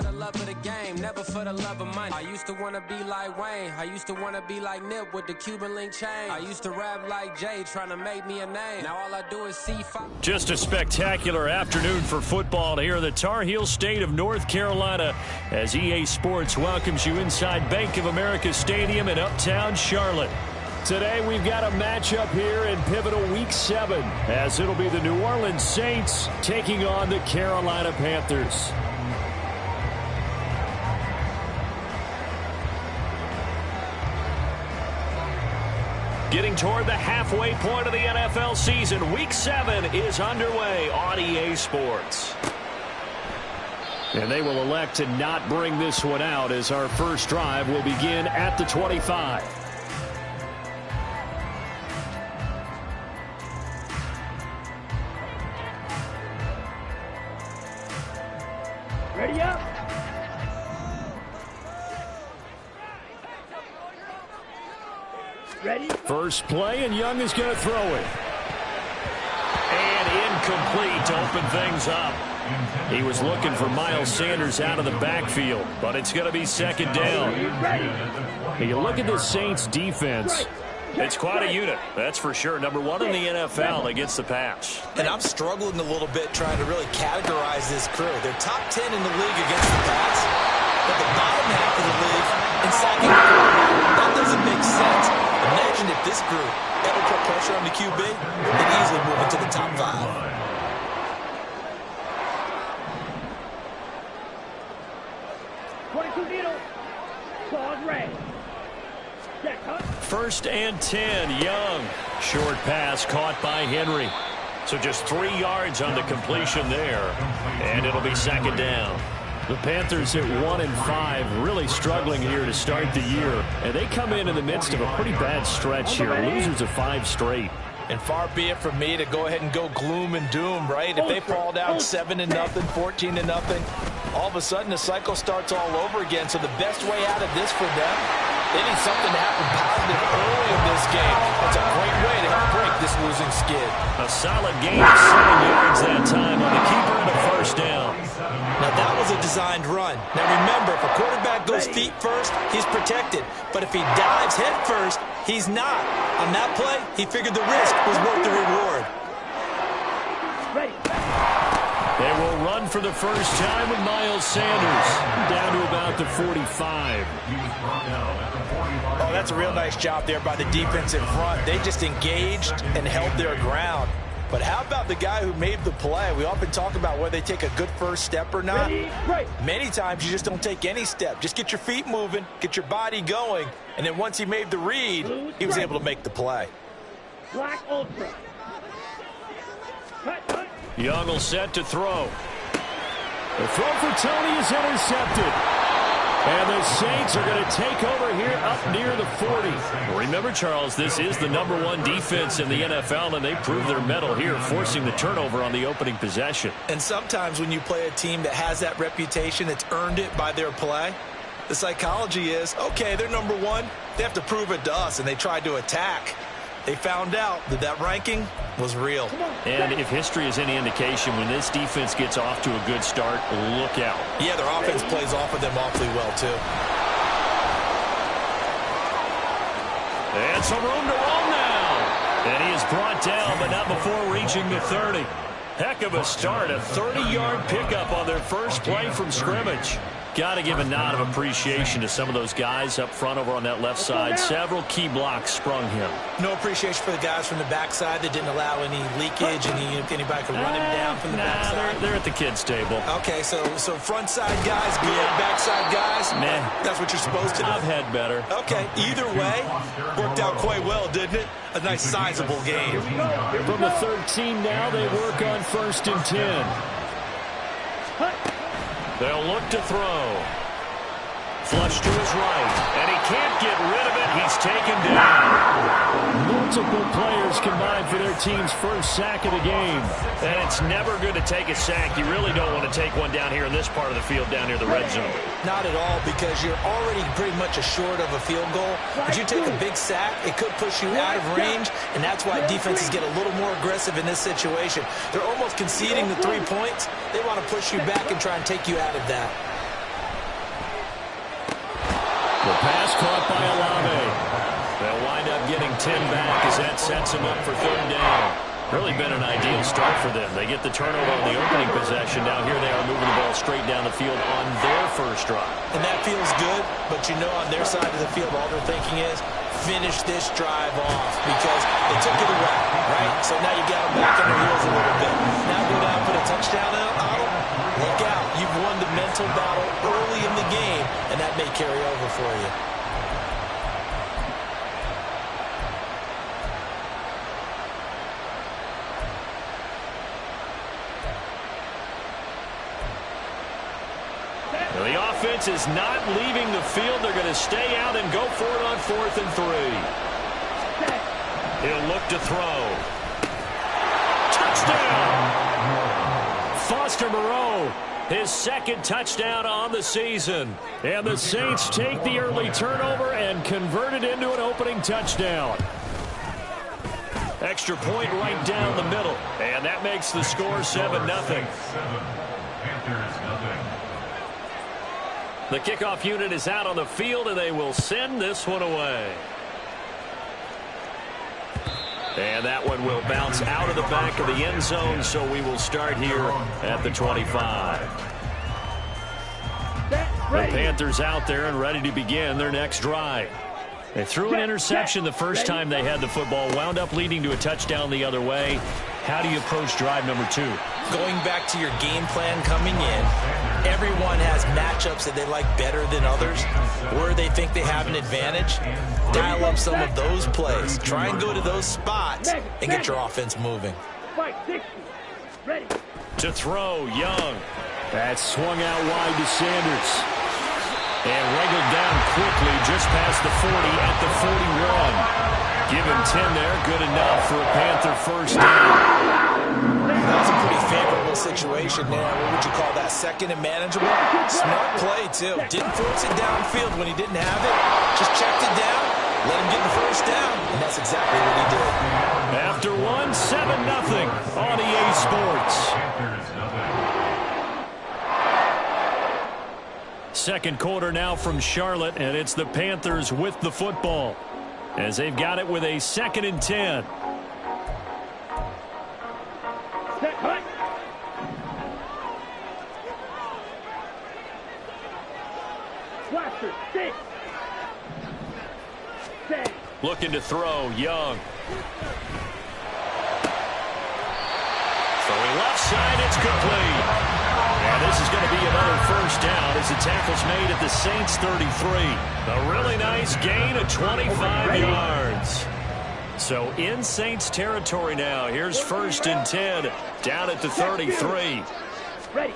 for the love of the game, never for the love of money. I used to want to be like Wayne. I used to want to be like Nip with the Cuban link chain. I used to rap like Jay, trying to make me a name. Now all I do is see five. Just a spectacular afternoon for football here in the Tar Heel state of North Carolina as EA Sports welcomes you inside Bank of America Stadium in uptown Charlotte. Today we've got a matchup here in pivotal Week 7 as it'll be the New Orleans Saints taking on the Carolina Panthers. Getting toward the halfway point of the NFL season, Week 7 is underway on EA Sports. And they will elect to not bring this one out as our first drive will begin at the 25. Ready up. Ready. First play, and Young is going to throw it. And incomplete to open things up. He was looking for Miles Sanders out of the backfield, but it's going to be second down. You look at the Saints defense. It's quite a unit, that's for sure. Number 1 in the NFL against the pass. And I'm struggling a little bit trying to really categorize this crew. They're top 10 in the league against the pass, but the bottom half of the league in sacking the quarterback. That doesn't make sense. Imagine if this group ever put pressure on the QB, they'd easily move into the top 5. First and 10, Young. Short pass caught by Henry. So just 3 yards on the completion there. And it'll be second down. The Panthers at 1-5, really struggling here to start the year. And they come in the midst of a pretty bad stretch here. Losers of 5 straight. And far be it from me to go ahead and go gloom and doom, right? If they fall down 7-0, 14-0, all of a sudden the cycle starts all over again. So the best way out of this for them, they need something to happen positive early in this game. That's a great way to help break this losing skid. A solid gain of 7 yards that time on the keeper and a first down. Now that was a designed run. Now remember, if a quarterback goes feet first, he's protected. But if he dives head first, he's not. On that play, he figured the risk was worth the reward. They will run for the first time with Miles Sanders down to about the 45. Oh, that's a real nice job there by the defense in front. They just engaged and held their ground. But how about the guy who made the play? We often talk about whether they take a good first step or not. Many times you just don't take any step. Just get your feet moving, get your body going, and then once he made the read, he was able to make the play. Black Ultra. Young will set to throw. The throw for Tony is intercepted. And the Saints are going to take over here up near the 40. Remember, Charles, this is the #1 defense in the NFL, and they prove their mettle here, forcing the turnover on the opening possession. And sometimes when you play a team that has that reputation, that's earned it by their play, the psychology is, okay, they're #1. They have to prove it to us, and they tried to attack. They found out that that ranking was real. And if history is any indication, when this defense gets off to a good start, look out. Yeah, their offense plays off of them awfully well, too. And some room to roll now. And he is brought down, but not before reaching the 30. Heck of a start, a 30-yard pickup on their first play from scrimmage. Got to give a nod of appreciation to some of those guys up front over on that left side. Several key blocks sprung him. No appreciation for the guys from the backside that didn't allow any leakage, and anybody could run him down from the backside. They're at the kids' table. Okay, so front side guys good, backside guys, meh. That's what you're supposed to do. I've had better. Okay, either way, worked out quite well, didn't it? A nice sizable game. From the 13 now, they work on 1st and 10. They'll look to throw. Flush to his right, and he can't get rid of it. He's taken down. Multiple players combined for their team's first sack of the game. And it's never good to take a sack. You really don't want to take one down here in this part of the field, down near the red zone. Not at all, because you're already pretty much assured of a field goal. But you take a big sack, it could push you out of range, and that's why defenses get a little more aggressive in this situation. They're almost conceding the 3 points. They want to push you back and try and take you out of that. The pass caught by Olave. They'll wind up getting 10 back as that sets them up for third down. Really been an ideal start for them. They get the turnover on the opening possession. Now here they are moving the ball straight down the field on their first drive. And that feels good, but you know on their side of the field all they're thinking is finish this drive off because they took it away, right? So now you got them back on their heels a little bit. Now go down, put a touchdown out. Look out. You've won the mental battle early in the game, and that may carry over for you. The offense is not leaving the field. They're going to stay out and go for it on 4th and 3. He'll look to throw. Touchdown! Foster Moreau, his second touchdown on the season. And the Saints take the early turnover and convert it into an opening touchdown. Extra point right down the middle. And that makes the score 7-0. The kickoff unit is out on the field, and they will send this one away. And that one will bounce out of the back of the end zone, so we will start here at the 25. The Panthers out there and ready to begin their next drive. They threw an interception the first time they had the football, wound up leading to a touchdown the other way. How do you approach drive number 2? Going back to your game plan coming in, everyone has matchups that they like better than others, where they think they have an advantage. Dial up some of those plays. Try and go to those spots and get your offense moving. Ready. To throw, Young. That swung out wide to Sanders. And wriggled down quickly just past the 40 at the 41. Give him 10 there. Good enough for a Panther first down. That was a pretty favorable situation there. What would you call that? Second and manageable? Smart play, too. Didn't force it downfield when he didn't have it. Just checked it down, let him get the first down, and that's exactly what he did. After 7-0 on EA Sports. Second quarter now from Charlotte, and it's the Panthers with the football as they've got it with a 2nd and 10. Looking to throw, Young. Throwing left side, it's complete. And this is going to be another first down as the tackle's made at the Saints 33. A really nice gain of 25 yards. So in Saints territory now. Here's 1st and 10 down at the 33. Ready.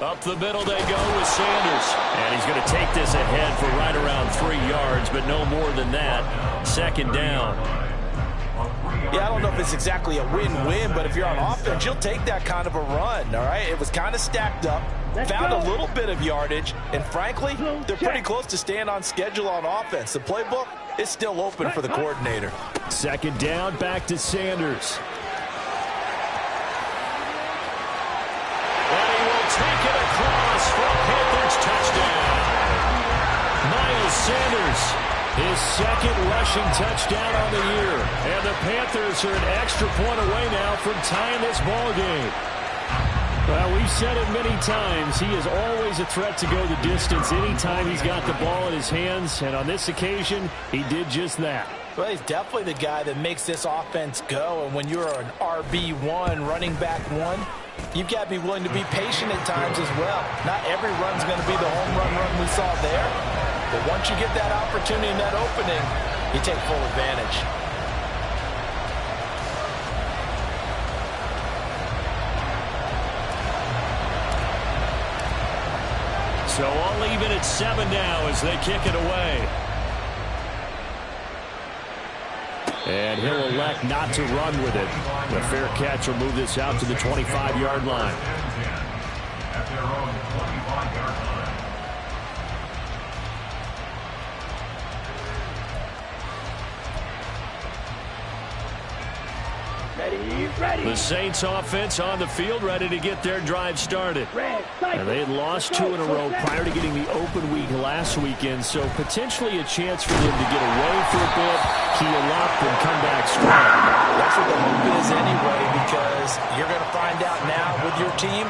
Up the middle they go with Sanders. And he's going to take this ahead for right around 3 yards, but no more than that. 2nd down. Yeah, I don't know if it's exactly a win-win, but if you're on offense, you'll take that kind of a run, all right? It was kind of stacked up, found a little bit of yardage, and frankly, they're pretty close to staying on schedule on offense. The playbook is still open for the coordinator. 2nd down, back to Sanders. And he will take it across for a Panthers touchdown. Miles Sanders, his 2nd rushing touchdown on the year. And the Panthers are an extra point away now from tying this ball game. Well, we've said it many times. He is always a threat to go the distance anytime he's got the ball in his hands. And on this occasion, he did just that. Well, he's definitely the guy that makes this offense go. And when you're an RB1, running back 1, you've got to be willing to be patient at times as well. Not every run's going to be the home run we saw there. But once you get that opportunity and that opening, you take full advantage. So all even at 7 now as they kick it away. And he'll elect not to run with it. The fair catch will move this out to the 25-yard line. At their own 25-yard line. The Saints offense on the field, ready to get their drive started. And they had lost 2 in a row prior to getting the open week last weekend, so potentially a chance for them to get away for a bit, heal up, and come back strong. That's what the hope is anyway, because you're going to find out now with your team,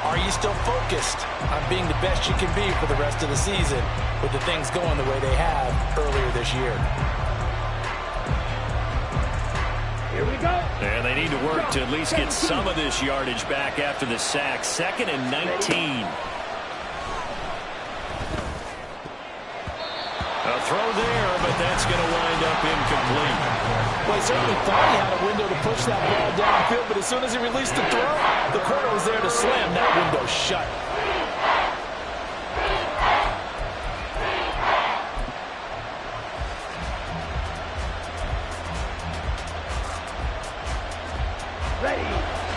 are you still focused on being the best you can be for the rest of the season with the things going the way they have earlier this year? Here we go. And they need to work to at least get some of this yardage back after the sack. 2nd and 19. A throw there, but that's going to wind up incomplete. Well, he certainly thought he had a window to push that ball downfield, but as soon as he released the throw, the corner was there to slam that window shut.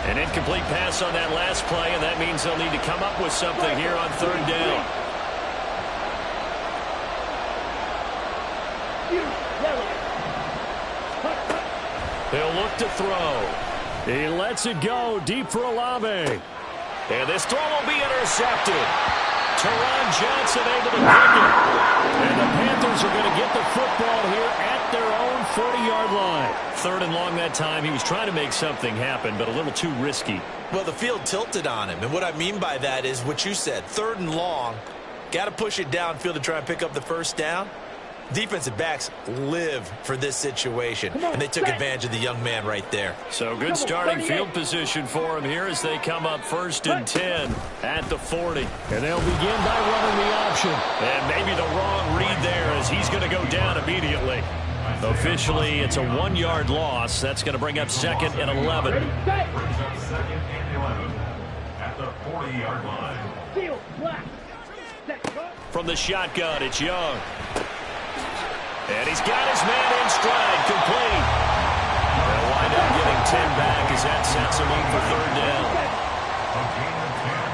An incomplete pass on that last play, and that means they'll need to come up with something here on 3rd down. He'll look to throw. He lets it go deep for Olave. And this throw will be intercepted. Teron Johnson able to pick it. And the Panthers are going to get the football here at their own 40-yard line. 3rd and long that time. He was trying to make something happen, but a little too risky. Well, the field tilted on him, and what I mean by that is what you said. 3rd and long, got to push it downfield to try and pick up the first down. Defensive backs live for this situation, and they took advantage of the young man right there. So good starting field position for him here as they come up 1st and 10 at the 40. And they'll begin by running the option. And maybe the wrong read there as he's going to go down immediately. Officially, it's a 1-yard loss. That's going to bring up 2nd and 11. Brings up 2nd and 11 at the 40-yard line. From the shotgun, it's Young. And he's got his man in stride, complete. They'll wind up getting 10 back as that sets him up for 3rd down. A gain of 10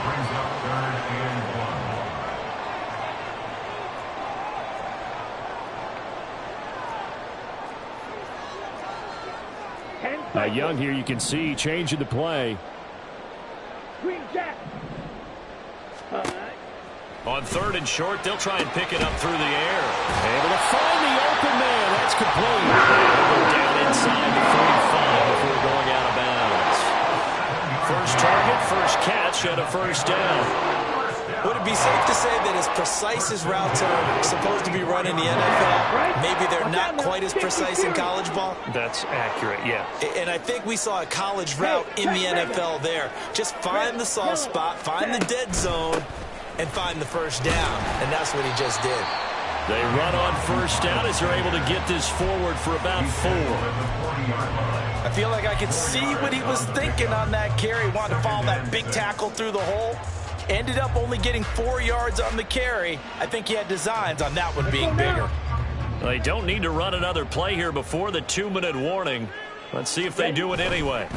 brings up 3rd and 1. Now Young here, you can see changing the play. Green Jack. On 3rd and short, they'll try and pick it up through the air. Able to find the open man. That's complete. Down inside the 45 before going out of bounds. First target, first catch, and a 1st down. Would it be safe to say that as precise as routes are supposed to be run in the NFL, maybe they're not quite as precise in college ball? That's accurate, yeah. And I think we saw a college route in the NFL there. Just find the soft spot, find the dead zone, and find the first down. And that's what he just did. They run on 1st down as they're able to get this forward for about 4. I feel like I could see what he was thinking on that carry. Wanted to follow that big tackle through the hole. Ended up only getting 4 yards on the carry. I think he had designs on that one being bigger. They don't need to run another play here before the 2-minute warning. Let's see if they do it anyway.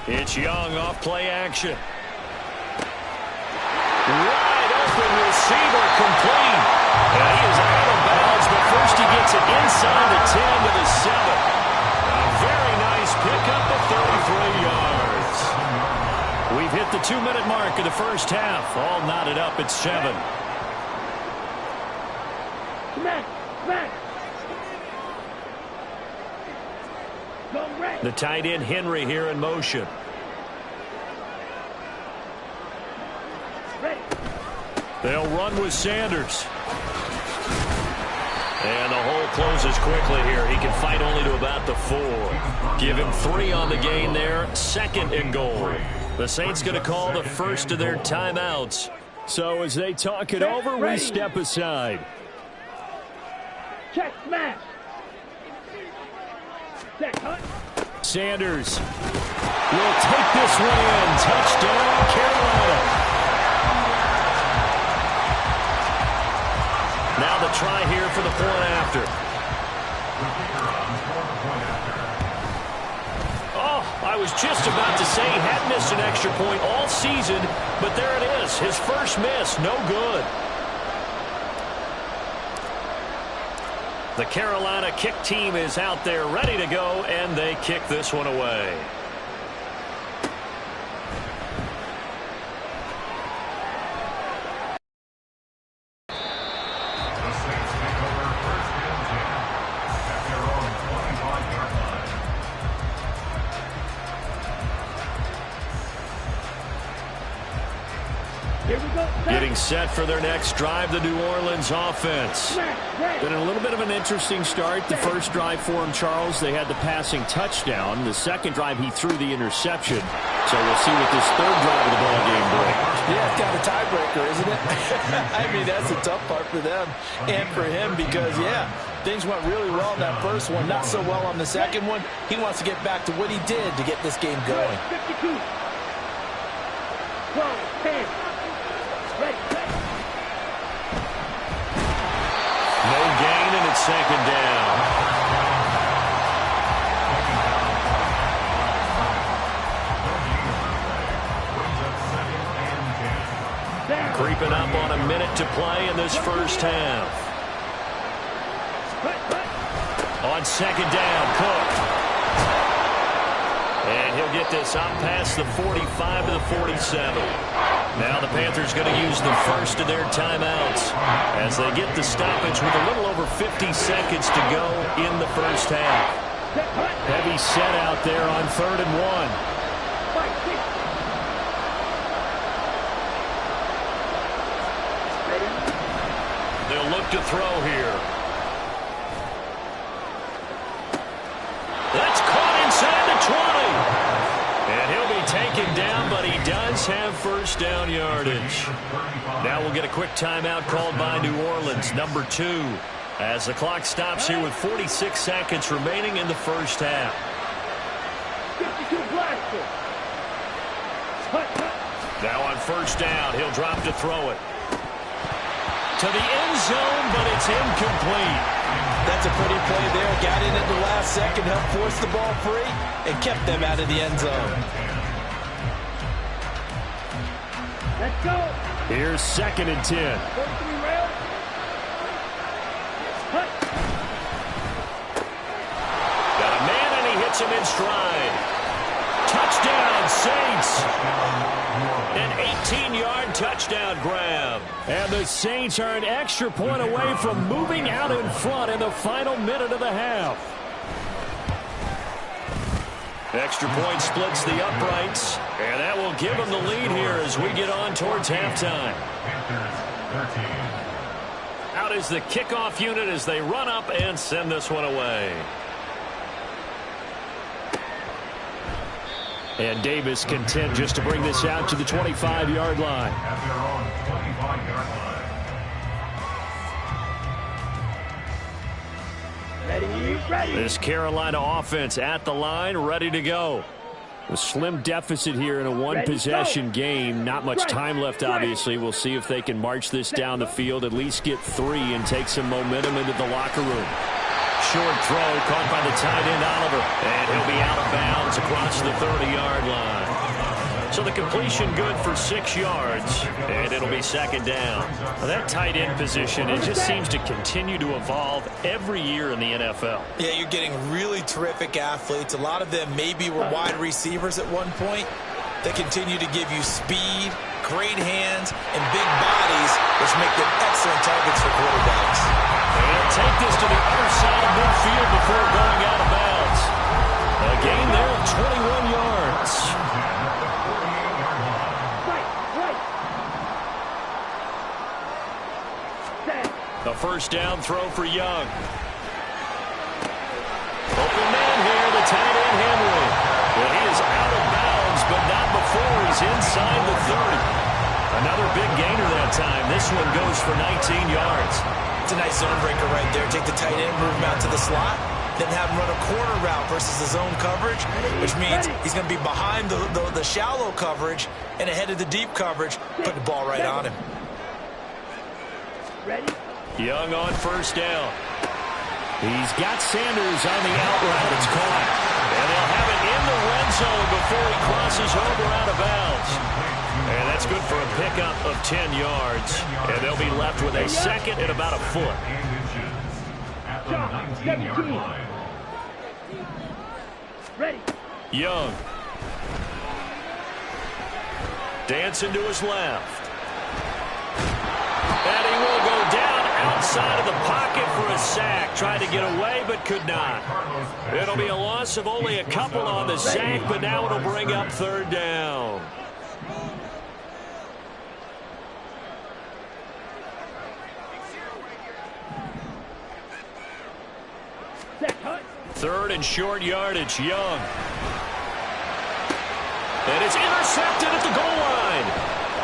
It's Young off play action. Wide open receiver, complete. And he is out of bounds, but first he gets it inside the 10 to the 7. A very nice pickup of 33 yards. We've hit the 2-minute mark of the first half. All knotted up at 7. The tight end Henry here in motion. They'll run with Sanders. And the hole closes quickly here. He can fight only to about the 4. Give him 3 on the gain there. 2nd and goal. The Saints going to call the first of their timeouts. So as they talk it over, we step aside. Check smash. Sanders will take this one in. Touchdown, Carolina. Now the try here for the point after. Oh, I was just about to say he had missed an extra point all season, but there it is. His first miss, no good. The Carolina kick team is out there ready to go, and they kick this one away. Getting set for their next drive, the New Orleans offense. Been a little bit of an interesting start. The first drive for him, Charles, they had the passing touchdown. The second drive, he threw the interception. So we'll see what this third drive of the ball game brings. Yeah, it's got a tiebreaker, isn't it? I mean, that's the tough part for them and for him because, yeah, things went really well in that first one, not so well on the second one. He wants to get back to what he did to get this game going. 52. 12, 10. No gain, and it's second down. Creeping up on a minute to play in this first half. On second down, Cook. And he'll get this up past the 45 to the 47. Now the Panthers going to use the first of their timeouts as they get the stoppage with a little over 50 seconds to go in the first half. Heavy set out there on 3rd and 1. They'll look to throw here. That's caught inside the 20. And he'll be taken down, but he does have first down yardage. Now we'll get a quick timeout called by New Orleans, number 2, as the clock stops here with 46 seconds remaining in the first half. 52 blaster. Now on first down, he'll drop to throw it. To the end zone, but it's incomplete. That's a pretty play there. Got in at the last second, helped force the ball free, and kept them out of the end zone. Let's go. Here's 2nd and 10. Got a man, and he hits him in stride. Touchdown, Saints. An 18-yard touchdown grab. And the Saints are an extra point away from moving out in front in the final minute of the half. Extra point splits the uprights, and that will give them the lead here as we get on towards halftime. Out is the kickoff unit as they run up and send this one away. And Davis content just to bring this out to the 25-yard line. Ready. This Carolina offense at the line, ready to go. A slim deficit here in a one-possession game. Not much time left, obviously. We'll see if they can march this down the field, at least get 3 and take some momentum into the locker room. Short throw caught by the tight end, Oliver. And he'll be out of bounds across the 30-yard line. So the completion good for 6 yards, and it'll be second down. Well, that tight end position, it just seems to continue to evolve every year in the NFL. Yeah, you're getting really terrific athletes. A lot of them maybe were wide receivers at one point. They continue to give you speed, great hands, and big bodies, which make them excellent targets for quarterbacks. And take this to the other side of midfield before going out of bounds. A gain there of 21 yards. A first down throw for Young. Open man here, the tight end Henry. Well, he is out of bounds, but not before he's inside the 30. Another big gainer that time. This one goes for 19 yards. It's a nice zone breaker right there. Take the tight end, move him out to the slot, then have him run a corner route versus the zone coverage, which means he's going to be behind the shallow coverage and ahead of the deep coverage. Put the ball right on him. Ready. Young on first down. He's got Sanders on the out route. It's caught. And they'll have it in the red zone before he crosses over out of bounds. And that's good for a pickup of 10 yards. And they'll be left with a second and about a foot. 19-yard line. Ready. Young. Dancing to his left. And he will go down outside of the pocket for a sack. Tried to get away, but could not. It'll be a loss of only a couple on the sack, but now it'll bring up third down. Third and short yardage, Young. And it's intercepted at the goal line.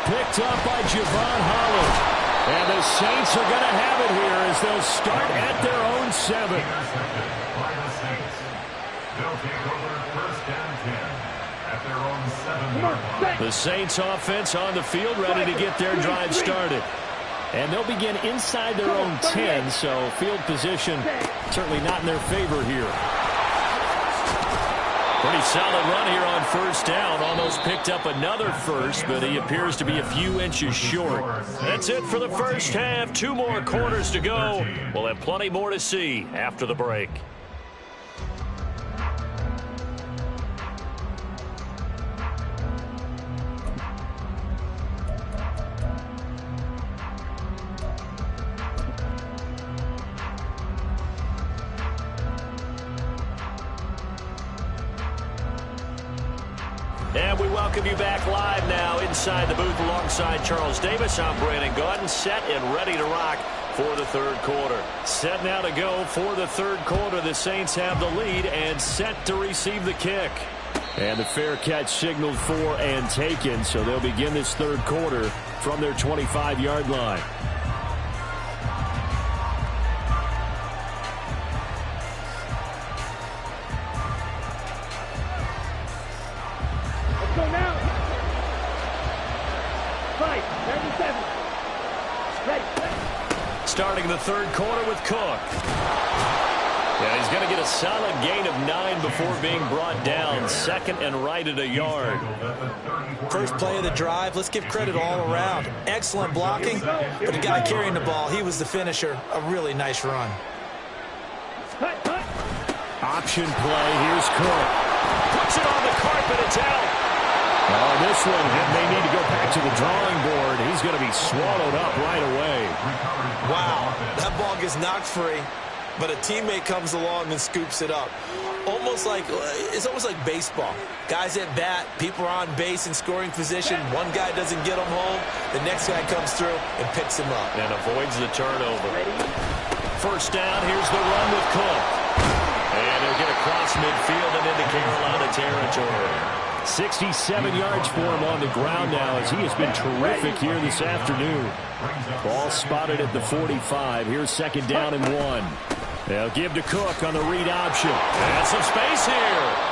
Picked up by Javon Holland. And the Saints are going to have it here as they'll start at their own 7. Intercepted by the Saints. They'll take over first and 10 at their own 7-yard line. The Saints offense on the field ready to get their drive started. And they'll begin inside their own 10, so field position certainly not in their favor here. Pretty solid run here on first down. Almost picked up another first, but he appears to be a few inches short. That's it for the first half. 2 more quarters to go. We'll have plenty more to see after the break. And we welcome you back live now inside the booth alongside Charles Davis. I'm Brandon Gaudin, set and ready to rock for the third quarter. Set now to go for the third quarter. The Saints have the lead and set to receive the kick. And the fair catch signaled for and taken, so they'll begin this third quarter from their 25-yard line. Starting the third quarter with Cook. And he's going to get a solid gain of 9 before being brought down. Second and right at a yard. First play of the drive, let's give credit all around. Excellent blocking, but the guy carrying the ball, he was the finisher. A really nice run. Option play, here's Cook. Puts it on the carpet, it's out. Oh, this one, they need to go back to the drawing board. He's going to be swallowed up right away. Wow, that ball gets knocked free, but a teammate comes along and scoops it up. It's almost like baseball. Guys at bat, people are on base in scoring position. One guy doesn't get him home. The next guy comes through and picks him up. And avoids the turnover. First down, here's the run with Cook. And he'll get across midfield and into Carolina territory. 67 yards for him on the ground now as he has been terrific here this afternoon. Ball spotted at the 45. Here's second down and 1. They'll give to Cook on the read option. And some space here.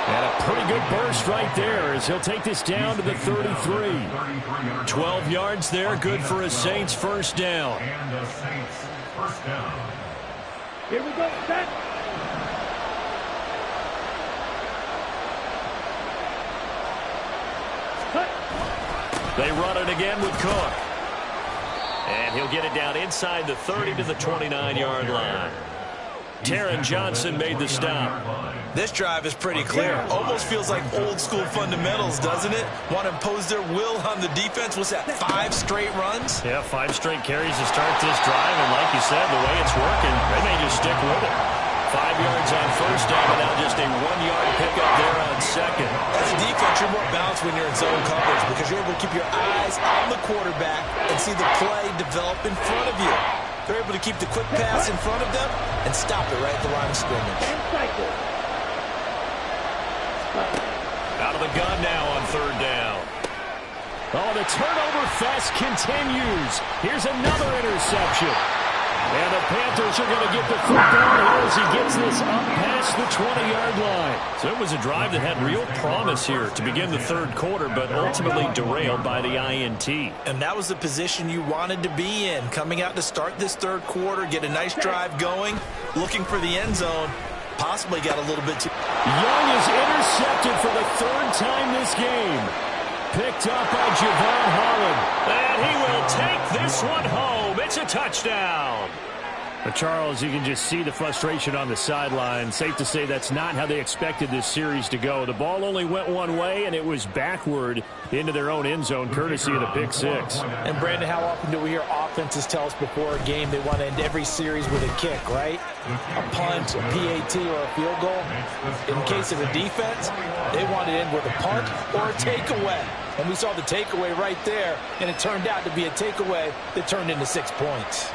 And a pretty good burst right there as he'll take this down to the 33. 12 yards there, good for a Saints first down. And the Saints first down. Here we go, set. They run it again with Cook. And he'll get it down inside the 30 to the 29-yard line. Taron Johnson made the stop. This drive is pretty clear. Almost feels like old school fundamentals, doesn't it? Want to impose their will on the defense. What's that, 5 straight runs? Yeah, 5 straight carries to start this drive. And like you said, the way it's working, they may just stick with it. 5 yards on first down, and now just a 1-yard pickup there on second. As a defense, you're more balanced when you're in zone coverage because you're able to keep your eyes on the quarterback and see the play develop in front of you. They're able to keep the quick pass in front of them and stop it right at the line of scrimmage. Out of the gun now on third down. Oh, the turnover fest continues. Here's another interception. And the Panthers are going to get the football here as he gets this up past the 20-yard line. So it was a drive that had real promise here to begin the third quarter, but ultimately derailed by the INT. And that was the position you wanted to be in. Coming out to start this third quarter, get a nice drive going, looking for the end zone. Possibly got a little bit too... Young is intercepted for the third time this game. Picked up by Javon Holland. And he will take this one home. It's a touchdown. Charles, you can just see the frustration on the sideline. Safe to say that's not how they expected this series to go. The ball only went one way, and it was backward into their own end zone, courtesy of the pick six. And, Brandon, how often do we hear offenses tell us before a game they want to end every series with a kick, right? A punt, a PAT, or a field goal. In case of the defense, they want to end with a punt or a takeaway. And we saw the takeaway right there, and it turned out to be a takeaway that turned into 6 points.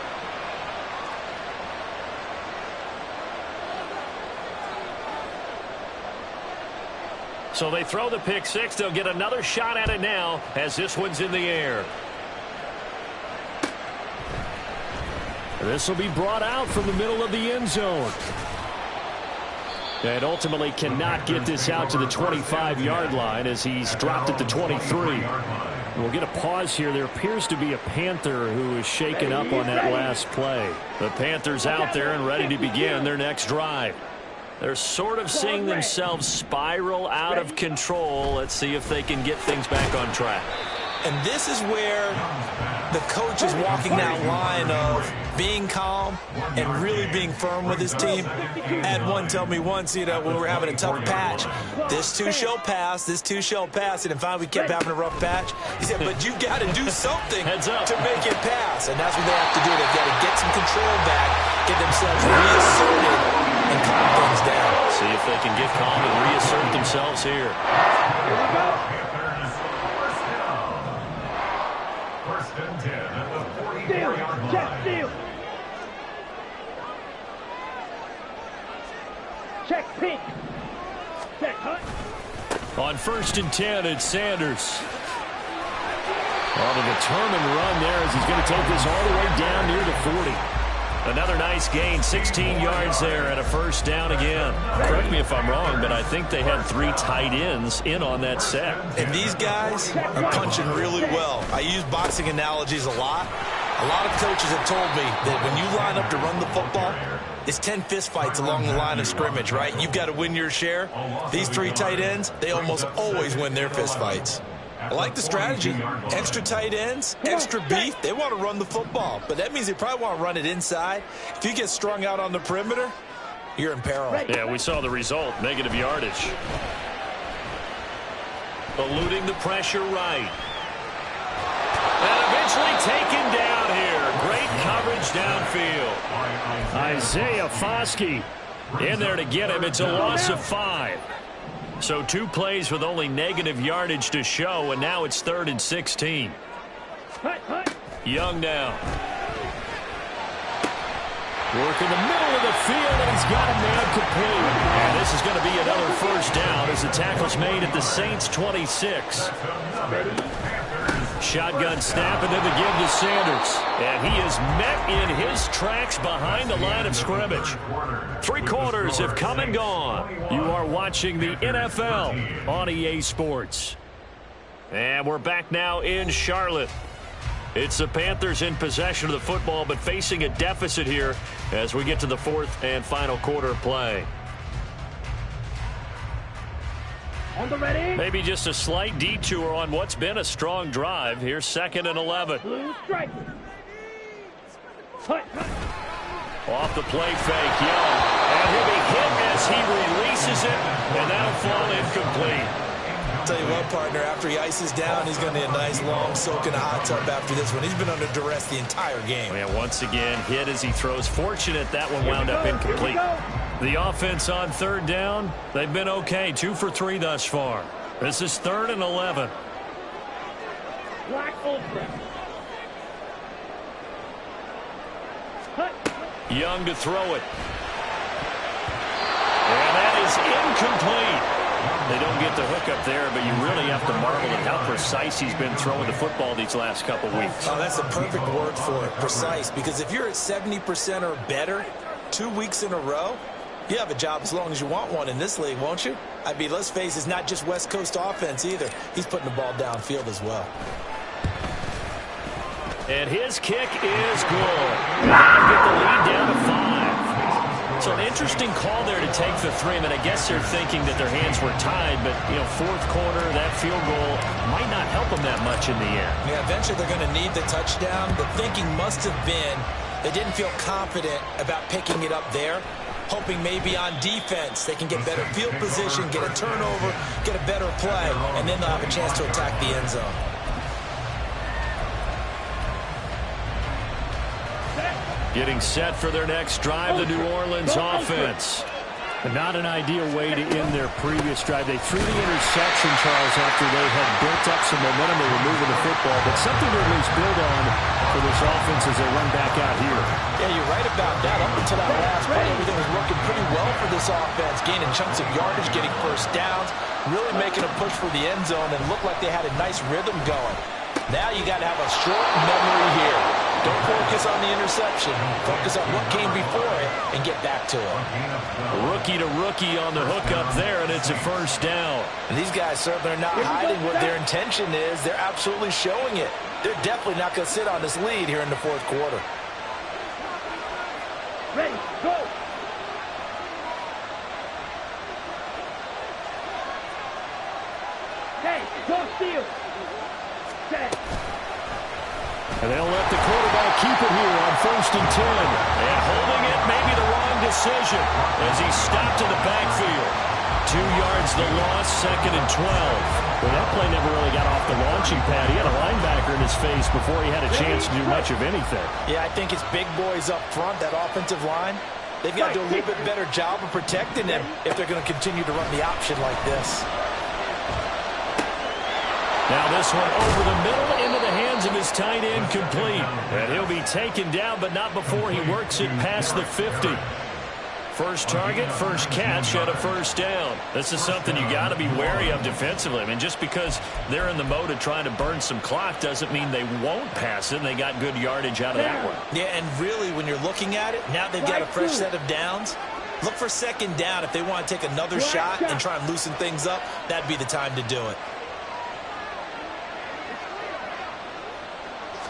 So they throw the pick six. They'll get another shot at it now as this one's in the air. This will be brought out from the middle of the end zone. And ultimately cannot get this out to the 25-yard line as he's dropped at the 23. We'll get a pause here. There appears to be a Panther who is shaken up on that last play. The Panthers out there and ready to begin their next drive. They're sort of seeing themselves spiral out of control. Let's see if they can get things back on track. And this is where the coach is walking that line of being calm and really being firm with his team. I had one tell me once, when we were having a tough patch, this too shall pass, this too shall pass. And finally we kept having a rough patch. He said, but you got to do something to make it pass. And that's what they have to do. They've got to get some control back, get themselves reasserted, and calm things down. See if they can get calm and reassert themselves here. Here we go. First and 10 at the 44-yard line. Check, steal. Check, pink. Check, hunt. On first and 10, it's Sanders. On a determined run there as he's going to take this all the way down near the 40. Another nice gain, 16 yards there and a first down again. Correct me if I'm wrong, but I think they had 3 tight ends in on that set. And these guys are punching really well. I use boxing analogies a lot. A lot of coaches have told me that when you line up to run the football, it's 10 fistfights along the line of scrimmage, right? You've got to win your share. These 3 tight ends, they almost always win their fistfights. I like the strategy. Extra tight ends, extra beef. They want to run the football, but that means they probably want to run it inside. If you get strung out on the perimeter, you're in peril. Yeah, we saw the result, negative yardage. Eluding the pressure right. And eventually taken down here. Great coverage downfield. Isaiah Foskey in there to get him. It's a loss of 5. So 2 plays with only negative yardage to show, and now it's 3rd and 16. Young down. Work in the middle of the field, and he's got a man complete. And this is going to be another first down as the tackle's made at the Saints' 26. Shotgun snap, and then the give to Sanders. And he is met in his tracks behind the line of scrimmage. 3 quarters have come and gone. You are watching the NFL on EA Sports. And we're back now in Charlotte. It's the Panthers in possession of the football, but facing a deficit here as we get to the 4th and final quarter play. On the ready. Maybe just a slight detour on what's been a strong drive. Here's 2nd and 11. Blue strike. Hunt. Off the play fake, Young. And he'll be hit as he releases it, and that'll fall incomplete. I'll tell you what, partner, after he ices down, he's going to need a nice long soak in a hot tub after this one. He's been under duress the entire game. Yeah, once again, hit as he throws. Fortunate that one wound up incomplete. The offense on 3rd down, they've been okay. 2 for 3 thus far. This is 3rd and 11. Black Ultra. Hunt. Young to throw it. And that is incomplete. They don't get the hook up there, but you really have to marvel at how precise he's been throwing the football these last couple weeks. Oh, that's the perfect word for it, precise, because if you're at 70% or better 2 weeks in a row, you have a job as long as you want one in this league, won't you? I mean, let's face it, it's not just West Coast offense either. He's putting the ball downfield as well. And his kick is good. Now get the lead down to 5. So an interesting call there to take the 3. I mean, I guess they're thinking that their hands were tied, but, 4th quarter, that field goal might not help them that much in the end. Yeah, eventually they're going to need the touchdown. The thinking must have been, They didn't feel confident about picking it up there, hoping maybe on defense they can get better field position, get a turnover, get a better play, and then they'll have a chance to attack the end zone. Getting set for their next drive, the New Orleans offense. Not an ideal way to end their previous drive. They threw the interception, Charles, after they had built up some momentum and were moving the football, but something to at least build on for this offense as they run back out here. Yeah, you're right about that. Up until that last play, everything was working pretty well for this offense, gaining chunks of yardage, getting first downs, really making a push for the end zone, and looked like they had a nice rhythm going. Now you got to have a short memory here. Don't focus on the interception. Focus on what came before it and get back to it. Rookie to rookie on the hook up there, and it's a first down. And these guys certainly are not hiding what their intention is. They're absolutely showing it. They're definitely not going to sit on this lead here in the fourth quarter. Ready, go! Hey, don't steal! Set. And they'll let the quarterback keep it here on 1st and 10. And holding it may be the wrong decision as he stopped in the backfield. 2 yards the loss, 2nd and 12. Well, that play never really got off the launching pad. He had a linebacker in his face before he had a chance to do much of anything. Yeah, I think it's big boys up front, that offensive line. They've got to do a little bit better job of protecting him if they're going to continue to run the option like this. Now this one over the middle into the hands of his tight end, complete. And he'll be taken down, but not before he works it past the 50. First target, first catch, and a first down. This is something you got to be wary of defensively. I mean, just because they're in the mode of trying to burn some clock doesn't mean they won't pass it, and they got good yardage out of that one. Yeah, and really, when you're looking at it, now they've got a fresh set of downs. Look for 2nd down. If they want to take another shot and try and loosen things up, that'd be the time to do it.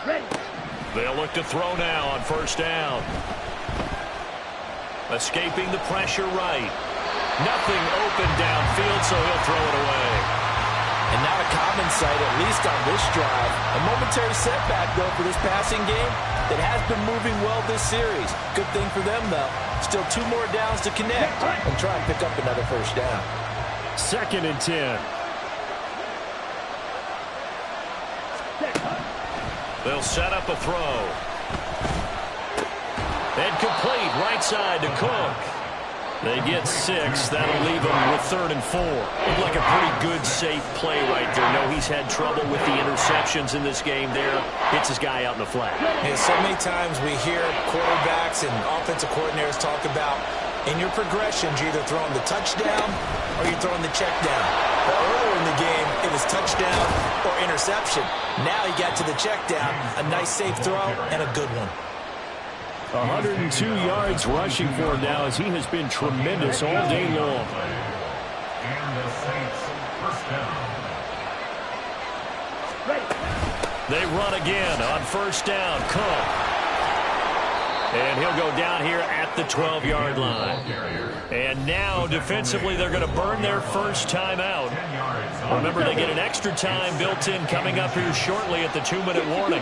Ready. They'll look to throw now on first down. Escaping the pressure right. Nothing open downfield, so he'll throw it away. And not a common sight, at least on this drive. A momentary setback, though, for this passing game that has been moving well this series. Good thing for them, though. Still 2 more downs to connect and try and pick up another first down. 2nd and 10. They'll set up a throw. And complete, right side to Cook. They get 6. That'll leave them with 3rd and 4. Looked like a pretty good, safe play right there. No, he's had trouble with the interceptions in this game there. Hits his guy out in the flat. Yeah, so many times we hear quarterbacks and offensive coordinators talk about in your progressions, you're either throwing the touchdown or you're throwing the check down. But earlier in the game, it was touchdown or interception. Now he got to the check down, a nice safe throw, and a good one. 102 yards rushing for him now as he has been tremendous all day long. And the Saints first down. They run again on first down. Cook. And he'll go down here at the 12-yard line. And now, defensively, they're going to burn their first time out. Remember, they get an extra time built in coming up here shortly at the 2-minute warning.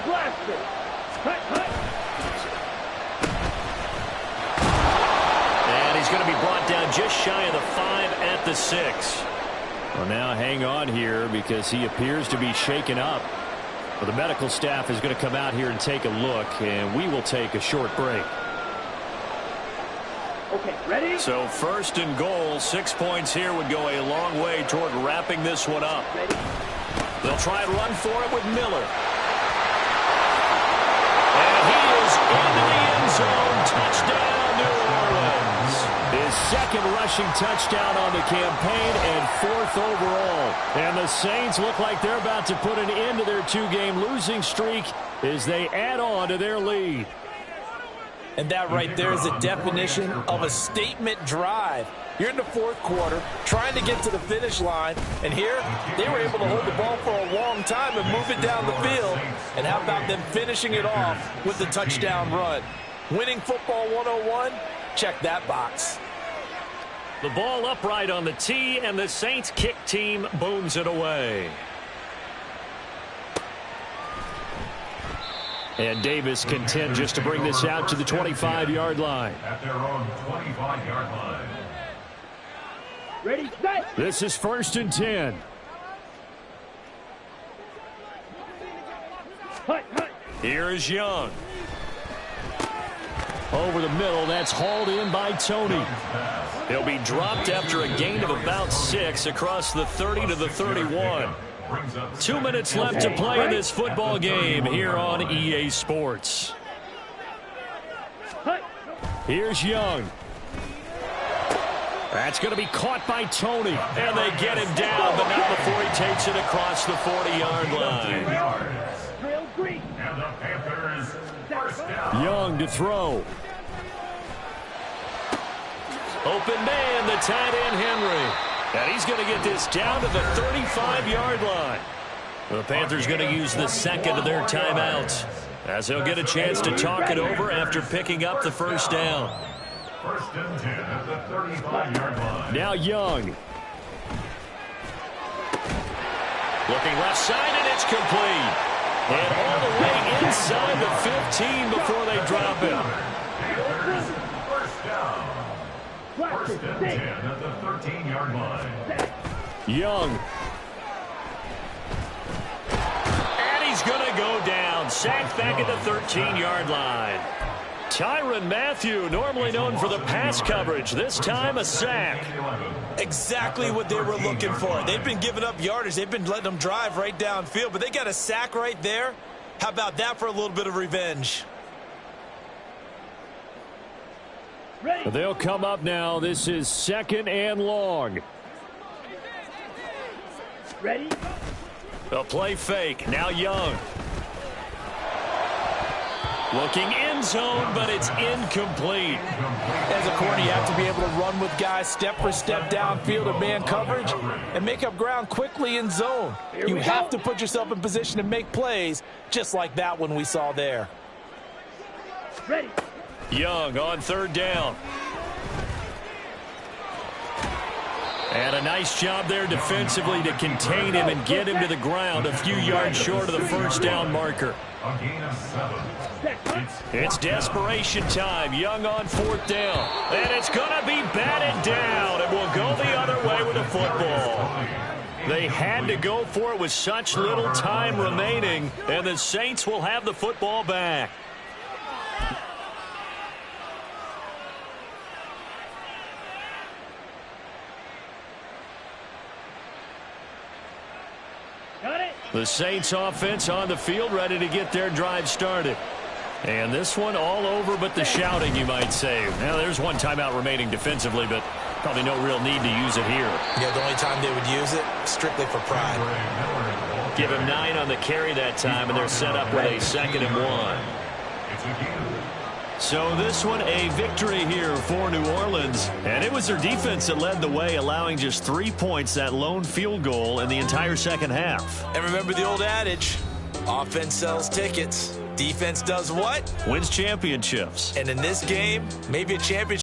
And he's going to be brought down just shy of the 5 at the 6. Well, now hang on here because he appears to be shaken up. Well, the medical staff is going to come out here and take a look, and we will take a short break. Okay, ready? So 1st and goal, 6 points here would go a long way toward wrapping this one up. Ready. They'll try and run for it with Miller. And he is into the end zone. Touchdown, New Orleans. His 2nd rushing touchdown on the campaign and 4th overall. And the Saints look like they're about to put an end to their 2-game losing streak as they add on to their lead. And that right there is the definition of a statement drive. You're in the 4th quarter, trying to get to the finish line, and here they were able to hold the ball for a long time and move it down the field. And how about them finishing it off with the touchdown run? Winning football 101? Check that box. The ball upright on the tee, and the Saints kick team booms it away. And Davis content just to bring this out to the 25-yard line. At their own 25-yard line. Ready, set. This is 1st and 10. Hut, hut. Here is Young. Over the middle, that's hauled in by Tony. He'll be dropped after a gain of about 6 across the 30 to the 31. 2 minutes left to play in this football game here on EA Sports. Here's Young. That's going to be caught by Tony. And they get him down, but not before he takes it across the 40-yard line. Drill green. And the Panthers first down. Young to throw. Open man, the tight end Henry. And he's going to get this down to the 35-yard line. The Panthers going to use the second of their timeouts, as he'll get a chance to talk it over after picking up the first down. 1st and 10 at the 35-yard line. Now Young. Looking left side, and it's complete. And all the way inside the 15 before they drop him. Panthers first down. 1st and 10 at the 13-yard line. Young. And he's going to go down. Sacked back at the 13-yard line. Tyrann Mathieu, normally known for the pass coverage, this time a sack. Exactly what they were looking for. They've been giving up yardage. They've been letting them drive right downfield, but they got a sack right there. How about that for a little bit of revenge? Ready. They'll come up now. This is 2nd and long. Ready. A play fake. Now Young. Looking end zone, but it's incomplete. As a corner, you have to be able to run with guys step for step downfield of man coverage and make up ground quickly in zone. You have to put yourself in position to make plays just like that one we saw there. Ready. Young on 3rd down. And a nice job there defensively to contain him and get him to the ground a few yards short of the first down marker. A gain of 7. It's desperation time. Young on 4th down. And it's going to be batted down. And will go the other way with the football. They had to go for it with such little time remaining. And the Saints will have the football back. Got it. The Saints offense on the field, ready to get their drive started. And this one all over but the shouting, you might say. Now, there's one timeout remaining defensively, but probably no real need to use it here. Yeah, the only time they would use it, strictly for pride. Give him 9 on the carry that time, and they're set up with a 2nd and 1. It's a gain. So this one a victory here for New Orleans. And it was their defense that led the way, allowing just 3 points, that lone field goal in the entire second half. And remember the old adage, offense sells tickets. Defense does what? Wins championships. And in this game, maybe a championship